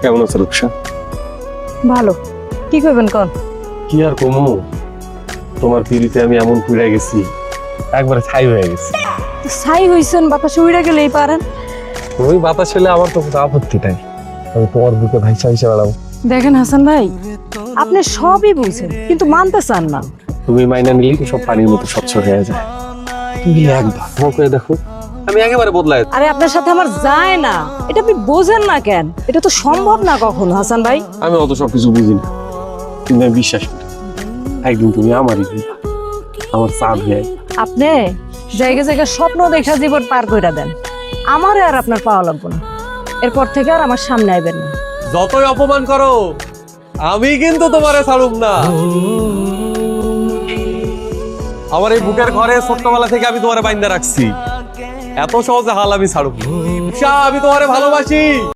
কেমন আছে রূপসা? ভালো। কি করবেন কন? কি আর কমু, তোমার পিড়িতে আমি এমন পুড়ে গেছি, একবারে ছাই হয়ে গেছি। ছাই হইছেন, বাতাসে উড়ে গেলেই পারেন। ওই বাতাস হলে আমার তো কোনো আপত্তি নাই, আমি তোমার বুকে ভাইসা ভাইসা বেড়াবো। দেখেন হাসান ভাই, আপনি সবই বুঝেন কিন্তু মানতে চান না। তুমি মাইনা নিলেই তো সব পানির মতো স্বচ্ছ হয়ে যায়। তুমি একবার করে দেখো, আমি একেবারে বদলায়। আরে আপনার সাথে আমার যায় না, এটা আপনি বোঝেন না কেন? এটা তো সম্ভব না কখনো হাসান ভাই। আমি অত সবকিছু বুঝি না, কিন্তু আমি বিশ্বাস করি একদিন তুমি আমারই হইবা, আমার চাঁদ হয়ে। আপনি জায়গা জায়গা স্বপ্ন দেখা জীবন পার কইরা দেন, আমারে আর আপনার পাওয়া লাগবে না। এরপর থেকে আর আমার সামনে আইবেন না। যতই অপমান করো, আমি কিন্তু তোমারে ছাড়ুম না। আমার এই বুকের ঘরে ছোট্টবেলা থেকে আমি তোমারে বাইন্দা রাখছি, এত সহজে হাল আমি ছাড়ুম না। আমি তোমারে ভালোবাসি।